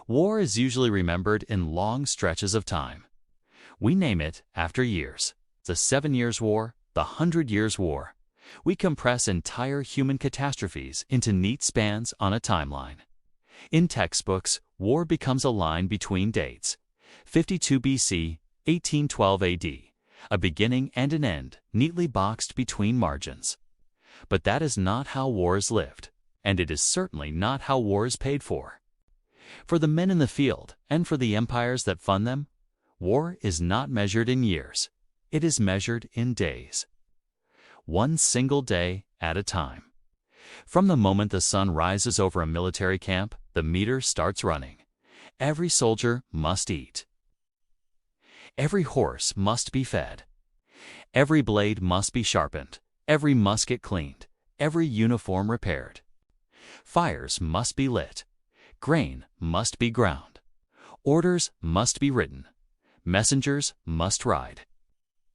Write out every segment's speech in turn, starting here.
War is usually remembered in long stretches of time. We name it after years: the 7 Years' War, the 100 Years' War. We compress entire human catastrophes into neat spans on a timeline. In textbooks, war becomes a line between dates: 52 BC, 1812 AD, a beginning and an end neatly boxed between margins. But that is not how war is lived, and it is certainly not how war is paid for. For the men in the field, and for the empires that fund them, war is not measured in years. It is measured in days. One single day at a time. From the moment the sun rises over a military camp, the meter starts running. Every soldier must eat. Every horse must be fed. Every blade must be sharpened. Every musket cleaned. Every uniform repaired. Fires must be lit. Grain must be ground. Orders must be written. Messengers must ride.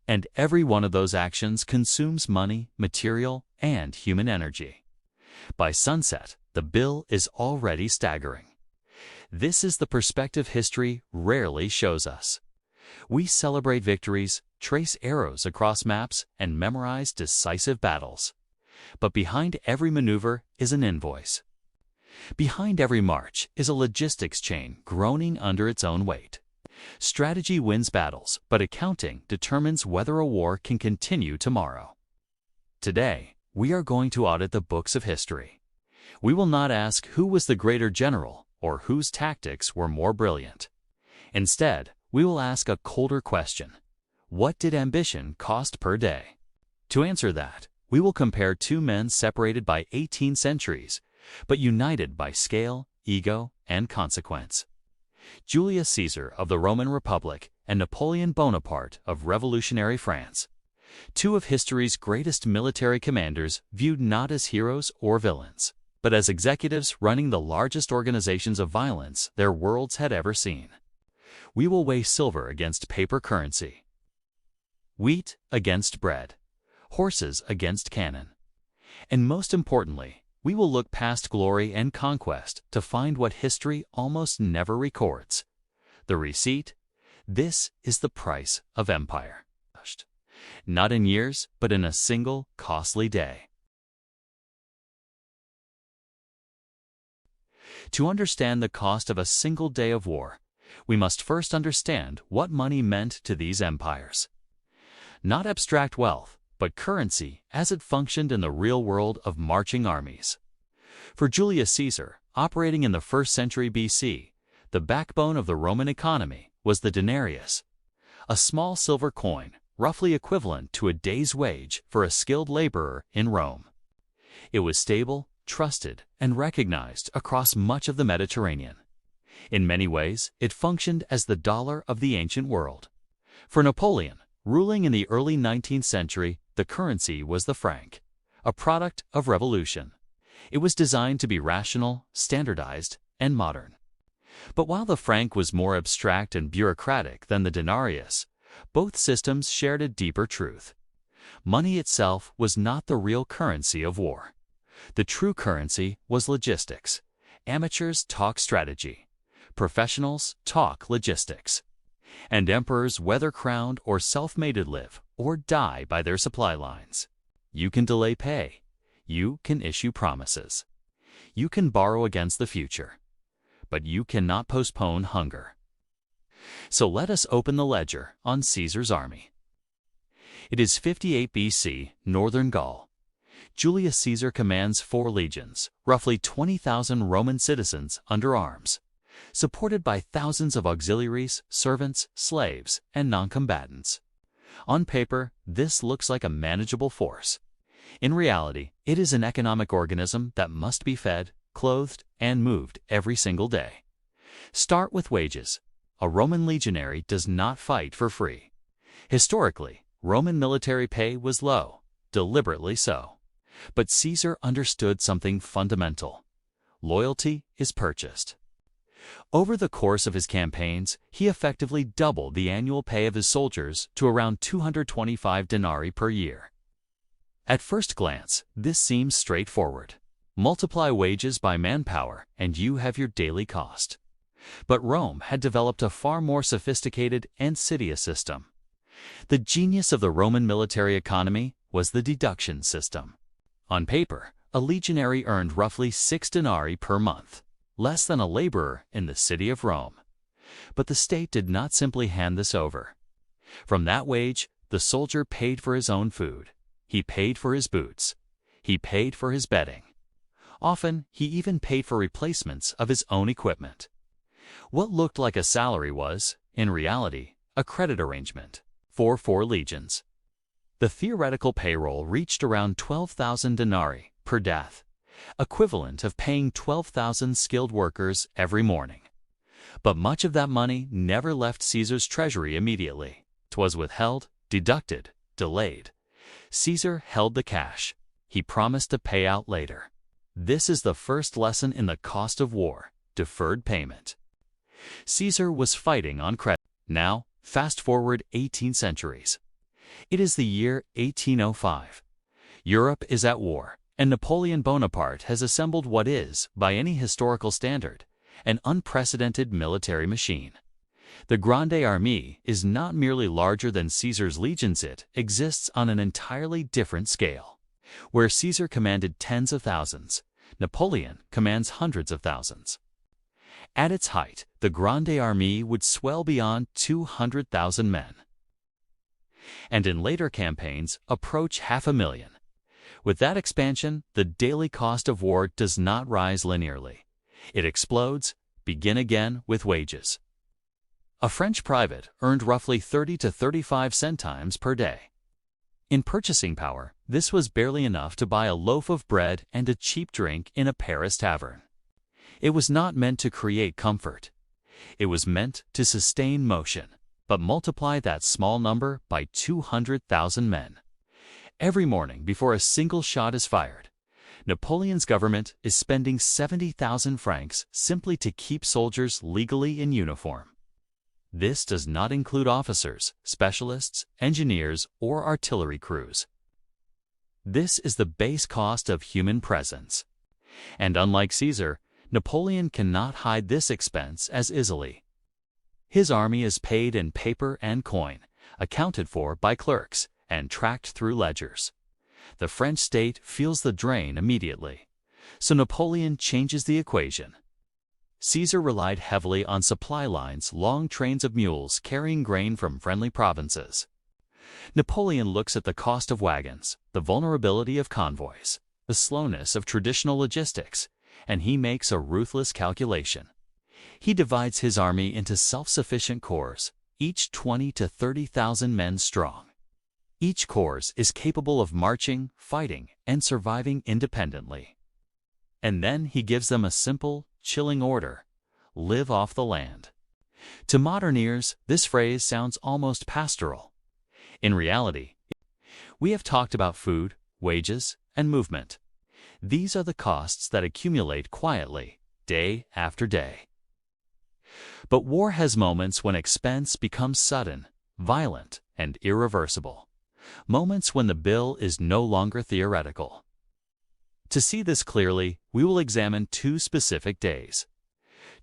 And every one of those actions consumes money, material, and human energy. By sunset, the bill is already staggering. This is the perspective history rarely shows us. We celebrate victories, trace arrows across maps, and memorize decisive battles. But behind every maneuver is an invoice. Behind every march is a logistics chain groaning under its own weight. Strategy wins battles, but accounting determines whether a war can continue tomorrow. Today, we are going to audit the books of history. We will not ask who was the greater general or whose tactics were more brilliant. Instead, we will ask a colder question: what did ambition cost per day? To answer that, we will compare two men separated by 18 centuries, but united by scale, ego, and consequence. Julius Caesar of the Roman Republic and Napoleon Bonaparte of revolutionary France. Two of history's greatest military commanders viewed not as heroes or villains, but as executives running the largest organizations of violence their worlds had ever seen. We will weigh silver against paper currency, wheat against bread, horses against cannon. And most importantly, we will look past glory and conquest to find what history almost never records. The receipt: this is the price of empire. Not in years, but in a single costly day. To understand the cost of a single day of war, we must first understand what money meant to these empires. Not abstract wealth, but currency as it functioned in the real world of marching armies. For Julius Caesar, operating in the 1st century BC, the backbone of the Roman economy was the denarius, a small silver coin roughly equivalent to a day's wage for a skilled laborer in Rome. It was stable, trusted, and recognized across much of the Mediterranean. In many ways, it functioned as the dollar of the ancient world. For Napoleon, ruling in the early 19th century, the currency was the franc, a product of revolution. It was designed to be rational, standardized, and modern. But while the franc was more abstract and bureaucratic than the denarius, both systems shared a deeper truth. Money itself was not the real currency of war. The true currency was logistics. Amateurs talk strategy. Professionals talk logistics. And emperors, whether crowned or self-mated, live or die by their supply lines. You can delay pay. You can issue promises. You can borrow against the future. But you cannot postpone hunger. So let us open the ledger on Caesar's army. It is 58 BC, northern Gaul. Julius Caesar commands 4 legions, roughly 20,000 Roman citizens under arms, supported by thousands of auxiliaries, servants, slaves, and non-combatants. On paper, this looks like a manageable force. In reality, it is an economic organism that must be fed, clothed, and moved every single day. Start with wages. A Roman legionary does not fight for free. Historically, Roman military pay was low, deliberately so. But Caesar understood something fundamental. Loyalty is purchased. Over the course of his campaigns, he effectively doubled the annual pay of his soldiers to around 225 denarii per year. At first glance, this seems straightforward. Multiply wages by manpower, and you have your daily cost. But Rome had developed a far more sophisticated and insidious system. The genius of the Roman military economy was the deduction system. On paper, a legionary earned roughly 6 denarii per month, less than a laborer in the city of Rome. But the state did not simply hand this over. From that wage, the soldier paid for his own food. He paid for his boots. He paid for his bedding. Often, he even paid for replacements of his own equipment. What looked like a salary was, in reality, a credit arrangement for 4 legions. The theoretical payroll reached around 12,000 denarii per death, equivalent of paying 12,000 skilled workers every morning. But much of that money never left Caesar's treasury immediately. 'Twas withheld, deducted, delayed. Caesar held the cash. He promised to pay out later. This is the first lesson in the cost of war: deferred payment. Caesar was fighting on credit. Now, fast forward 18 centuries. It is the year 1805. Europe is at war, and Napoleon Bonaparte has assembled what is, by any historical standard, an unprecedented military machine. The Grande Armée is not merely larger than Caesar's legions, it exists on an entirely different scale. Where Caesar commanded tens of thousands, Napoleon commands hundreds of thousands. At its height, the Grande Armée would swell beyond 200,000 men, and in later campaigns approach 500,000. With that expansion, the daily cost of war does not rise linearly. It explodes, begin again with wages. A French private earned roughly 30 to 35 centimes per day. In purchasing power, this was barely enough to buy a loaf of bread and a cheap drink in a Paris tavern. It was not meant to create comfort. It was meant to sustain motion, but multiply that small number by 200,000 men. Every morning before a single shot is fired, Napoleon's government is spending 70,000 francs simply to keep soldiers legally in uniform. This does not include officers, specialists, engineers, or artillery crews. This is the base cost of human presence. And unlike Caesar, Napoleon cannot hide this expense as easily. His army is paid in paper and coin, accounted for by clerks, and tracked through ledgers. The French state feels the drain immediately, so Napoleon changes the equation. Caesar relied heavily on supply lines, long trains of mules carrying grain from friendly provinces. Napoleon looks at the cost of wagons, the vulnerability of convoys, the slowness of traditional logistics, and he makes a ruthless calculation. He divides his army into self-sufficient corps, each 20 to 30,000 men strong. Each corps is capable of marching, fighting, and surviving independently. And then he gives them a simple, chilling order: live off the land. To modern ears, this phrase sounds almost pastoral. In reality, we have talked about food, wages, and movement. These are the costs that accumulate quietly, day after day. But war has moments when expense becomes sudden, violent, and irreversible. Moments when the bill is no longer theoretical. To see this clearly, we will examine 2 specific days.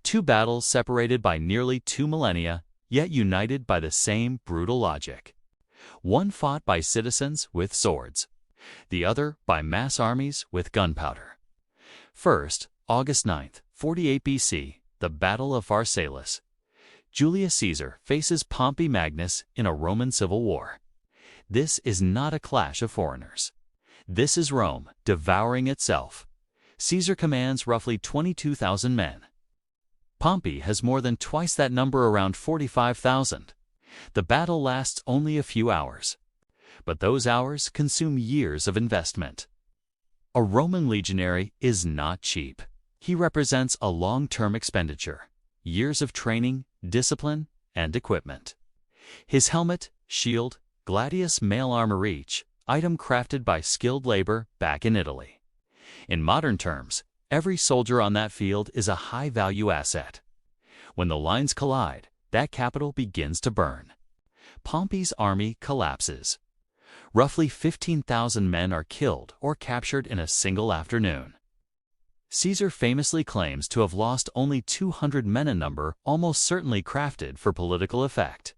2 battles separated by nearly 2 millennia, yet united by the same brutal logic. One fought by citizens with swords, the other by mass armies with gunpowder. First, August 9th, 48 BC, the Battle of Pharsalus. Julius Caesar faces Pompey Magnus in a Roman civil war. This is not a clash of foreigners. This is Rome devouring itself. Caesar commands roughly 22,000 men. Pompey has more than twice that number, around 45,000. The battle lasts only a few hours, but those hours consume years of investment. A Roman legionary is not cheap. He represents a long-term expenditure, years of training, discipline, and equipment. His helmet, shield, gladius mail armor, each item crafted by skilled labor back in Italy. In modern terms, every soldier on that field is a high-value asset. When the lines collide, that capital begins to burn. Pompey's army collapses. Roughly 15,000 men are killed or captured in a single afternoon. Caesar famously claims to have lost only 200 men, a number almost certainly crafted for political effect.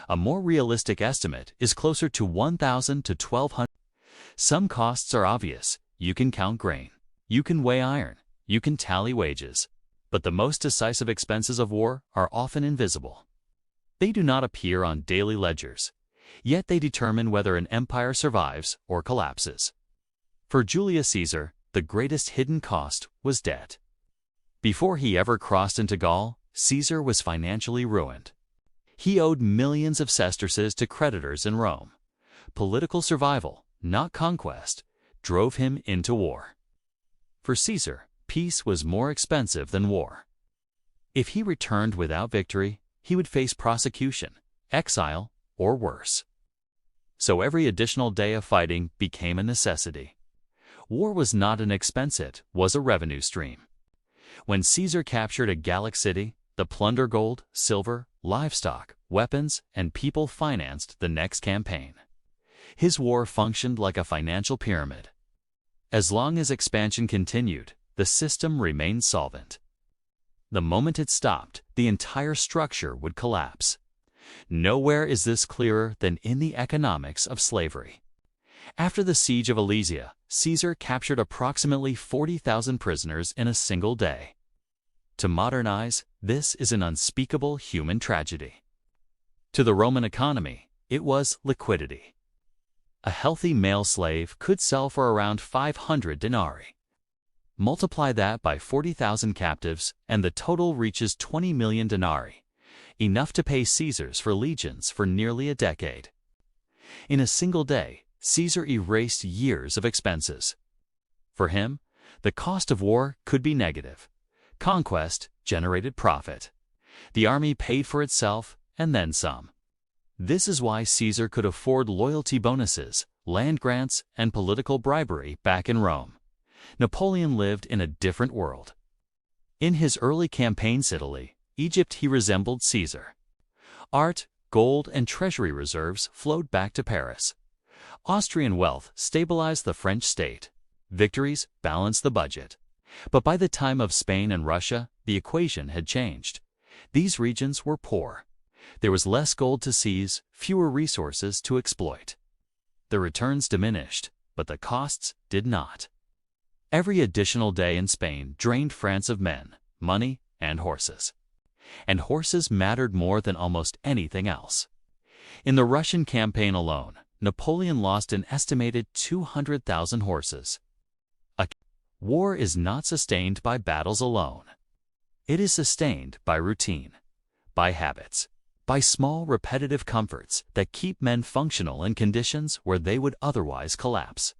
A more realistic estimate is closer to 1,000 to 1,200. Some costs are obvious. You can count grain. You can weigh iron. You can tally wages. But the most decisive expenses of war are often invisible. They do not appear on daily ledgers, yet they determine whether an empire survives or collapses. For Julius Caesar, the greatest hidden cost was debt. Before he ever crossed into Gaul, Caesar was financially ruined. He owed millions of sesterces to creditors in Rome. Political survival, not conquest, drove him into war. For Caesar, peace was more expensive than war. If he returned without victory, he would face prosecution, exile, or worse. So every additional day of fighting became a necessity. War was not an expense, it was a revenue stream. When Caesar captured a Gallic city, the plunder gold, silver, livestock, weapons, and people financed the next campaign. His war functioned like a financial pyramid. As long as expansion continued, the system remained solvent. The moment it stopped, the entire structure would collapse. Nowhere is this clearer than in the economics of slavery. After the siege of Alesia, Caesar captured approximately 40,000 prisoners in a single day. To modern eyes, this is an unspeakable human tragedy. To the Roman economy, it was liquidity. A healthy male slave could sell for around 500 denarii. Multiply that by 40,000 captives, and the total reaches 20 million denarii, enough to pay Caesars for legions for nearly a decade. In a single day, Caesar erased years of expenses. For him, the cost of war could be negative. Conquest generated profit. The army paid for itself and then some. This is why Caesar could afford loyalty bonuses, land grants, and political bribery back in Rome. Napoleon lived in a different world. In his early campaigns in Italy, Egypt, he resembled Caesar. Art, gold, and treasury reserves flowed back to Paris. Austrian wealth stabilized the French state. Victories balanced the budget. But by the time of Spain and Russia, the equation had changed. These regions were poor. There was less gold to seize, fewer resources to exploit. The returns diminished, but the costs did not. Every additional day in Spain drained France of men, money, and horses. And horses mattered more than almost anything else. In the Russian campaign alone, Napoleon lost an estimated 200,000 horses. A war is not sustained by battles alone. It is sustained by routine, by habits, by small repetitive comforts that keep men functional in conditions where they would otherwise collapse.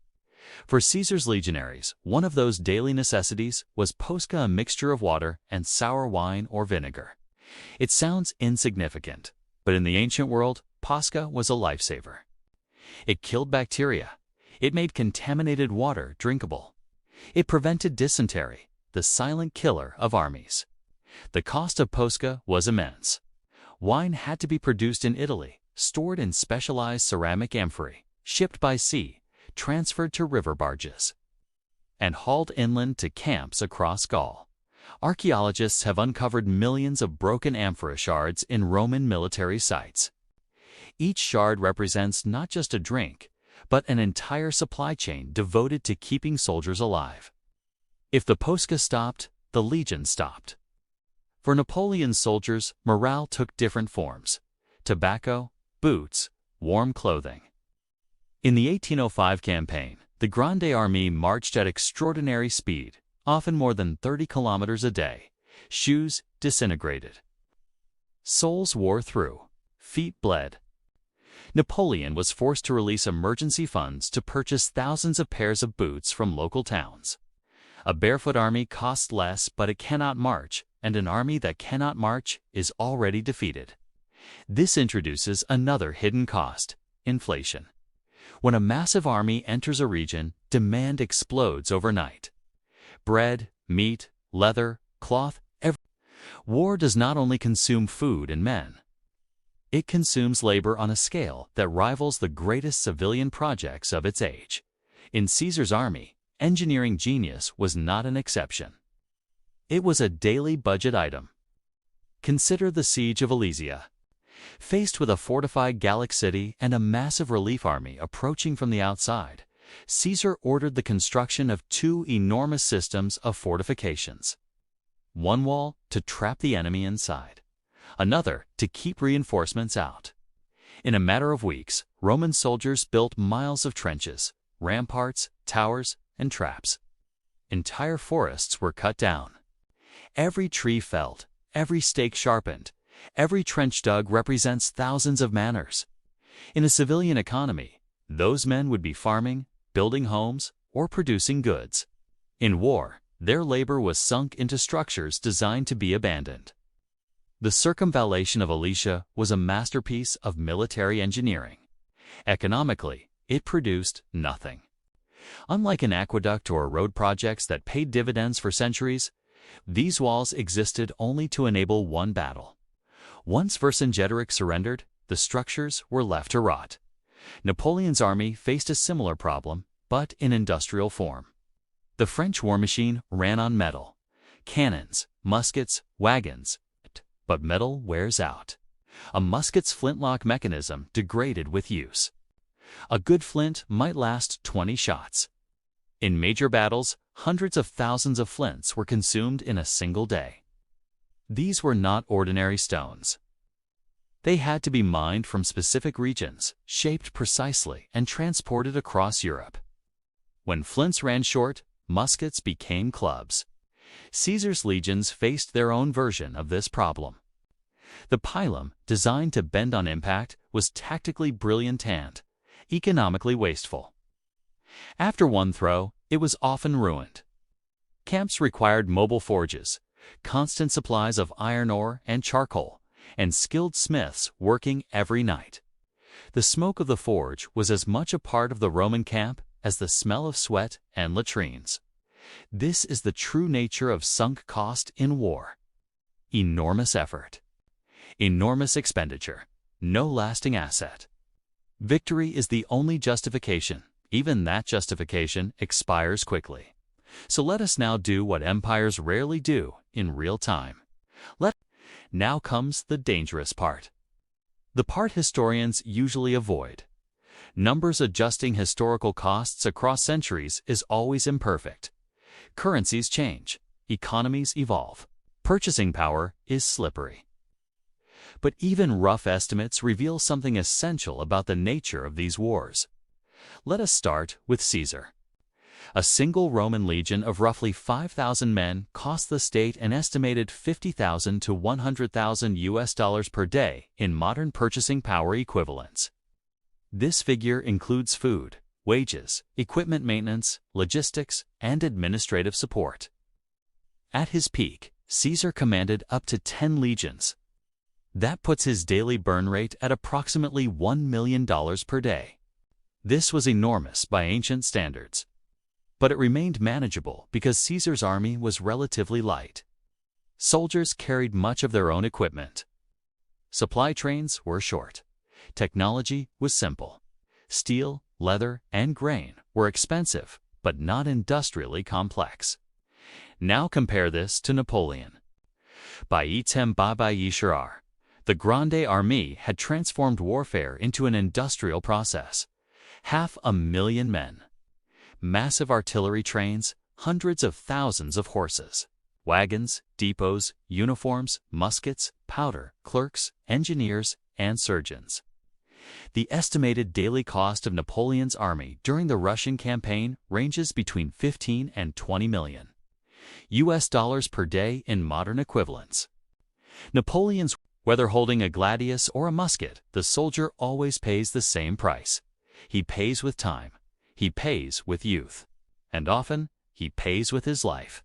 For Caesar's legionaries, one of those daily necessities was posca, a mixture of water and sour wine or vinegar. It sounds insignificant, but in the ancient world, posca was a lifesaver. It killed bacteria. It made contaminated water drinkable. It prevented dysentery, the silent killer of armies. The cost of posca was immense. Wine had to be produced in Italy, stored in specialized ceramic amphorae, shipped by sea, transferred to river barges, and hauled inland to camps across Gaul. Archaeologists have uncovered millions of broken amphora shards in Roman military sites. Each shard represents not just a drink, but an entire supply chain devoted to keeping soldiers alive. If the posca stopped, the legion stopped. For Napoleon's soldiers, morale took different forms: tobacco, boots, warm clothing. In the 1805 campaign, the Grande Armée marched at extraordinary speed, often more than 30 kilometers a day. Shoes disintegrated. Soles wore through. Feet bled. Napoleon was forced to release emergency funds to purchase thousands of pairs of boots from local towns. A barefoot army costs less, but it cannot march, and an army that cannot march is already defeated. This introduces another hidden cost: inflation. When a massive army enters a region, demand explodes overnight. Bread, meat, leather, cloth, War does not only consume food and men. It consumes labor on a scale that rivals the greatest civilian projects of its age. In Caesar's army, engineering genius was not an exception. It was a daily budget item. Consider the siege of Alesia. Faced with a fortified Gallic city and a massive relief army approaching from the outside, Caesar ordered the construction of two enormous systems of fortifications. One wall to trap the enemy inside, another to keep reinforcements out. In a matter of weeks, Roman soldiers built miles of trenches, ramparts, towers, and traps. Entire forests were cut down. Every tree felled, every stake sharpened, every trench dug represents thousands of man-hours. In a civilian economy, those men would be farming, building homes, or producing goods. In war, their labor was sunk into structures designed to be abandoned. The circumvallation of Alesia was a masterpiece of military engineering. Economically, it produced nothing. Unlike an aqueduct or road projects that paid dividends for centuries, these walls existed only to enable one battle. Once Vercingetorix surrendered, the structures were left to rot. Napoleon's army faced a similar problem, but in industrial form. The French war machine ran on metal, cannons, muskets, wagons, but metal wears out. A musket's flintlock mechanism degraded with use. A good flint might last 20 shots. In major battles, hundreds of thousands of flints were consumed in a single day. These were not ordinary stones. They had to be mined from specific regions, shaped precisely, and transported across Europe. When flints ran short, muskets became clubs. Caesar's legions faced their own version of this problem. The pilum, designed to bend on impact, was tactically brilliant and economically wasteful. After one throw, it was often ruined. Camps required mobile forges, constant supplies of iron ore and charcoal, and skilled smiths working every night. The smoke of the forge was as much a part of the Roman camp as the smell of sweat and latrines. This is the true nature of sunk cost in war. Enormous effort. Enormous expenditure. No lasting asset. Victory is the only justification. Even that justification expires quickly. So let us now do what empires rarely do in real time. Now comes the dangerous part. The part historians usually avoid. Numbers adjusting historical costs across centuries is always imperfect. Currencies change. Economies evolve. Purchasing power is slippery. But even rough estimates reveal something essential about the nature of these wars. Let us start with Caesar. A single Roman legion of roughly 5,000 men cost the state an estimated 50,000 to 100,000 US dollars per day in modern purchasing power equivalents. This figure includes food, wages, equipment maintenance, logistics, and administrative support. At his peak, Caesar commanded up to 10 legions. That puts his daily burn rate at approximately $1 million per day. This was enormous by ancient standards. But it remained manageable because Caesar's army was relatively light. Soldiers carried much of their own equipment. Supply trains were short. Technology was simple. Steel, leather, and grain were expensive, but not industrially complex. Now compare this to Napoleon. By item Baba Yisharar, the Grande Armée had transformed warfare into an industrial process. 500,000 men. Massive artillery trains, hundreds of thousands of horses, wagons, depots, uniforms, muskets, powder, clerks, engineers, and surgeons. The estimated daily cost of Napoleon's army during the Russian campaign ranges between 15 and 20 million US dollars per day in modern equivalents. Napoleon's, whether holding a gladius or a musket, the soldier always pays the same price. He pays with time. He pays with youth. And often, he pays with his life.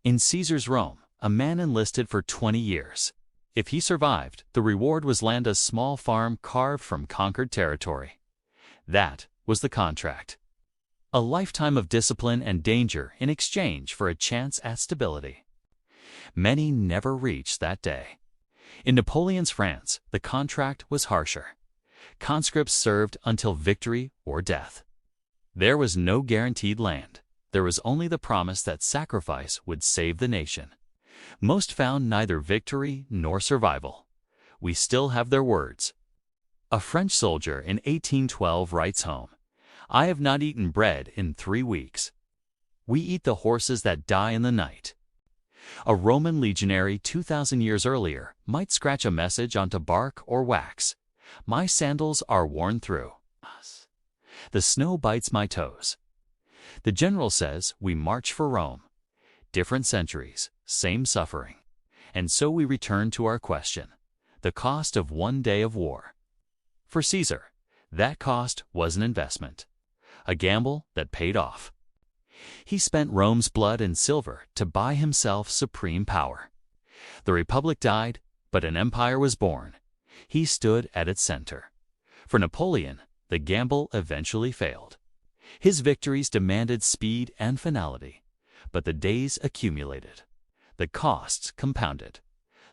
In Caesar's Rome, a man enlisted for 20 years. If he survived, the reward was land a small farm carved from conquered territory. That was the contract. A lifetime of discipline and danger in exchange for a chance at stability. Many never reached that day. In Napoleon's France, the contract was harsher. Conscripts served until victory or death. There was no guaranteed land. there was only the promise that sacrifice would save the nation. Most found neither victory nor survival. We still have their words. A French soldier in 1812 writes home, "I have not eaten bread in 3 weeks. We eat the horses that die in the night." A Roman legionary 2,000 years earlier might scratch a message onto bark or wax. "My sandals are worn through. The snow bites my toes." The general says we march for Rome. Different centuries, same suffering. And so we return to our question, the cost of one day of war. For Caesar, that cost was an investment, a gamble that paid off. He spent Rome's blood and silver to buy himself supreme power. The Republic died, but an empire was born. He stood at its center. For Napoleon, the gamble eventually failed. His victories demanded speed and finality, but the days accumulated. The costs compounded.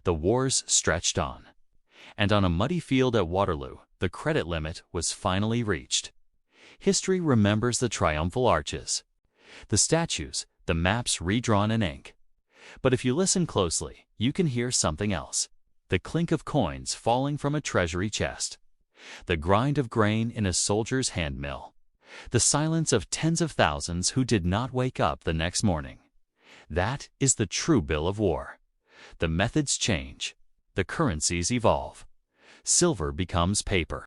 The wars stretched on. And on a muddy field at Waterloo, the credit limit was finally reached. History remembers the triumphal arches, the statues, the maps redrawn in ink. But if you listen closely, you can hear something else. The clink of coins falling from a treasury chest. The grind of grain in a soldier's hand mill. The silence of tens of thousands who did not wake up the next morning. That is the true bill of war. The methods change. The currencies evolve. Silver becomes paper.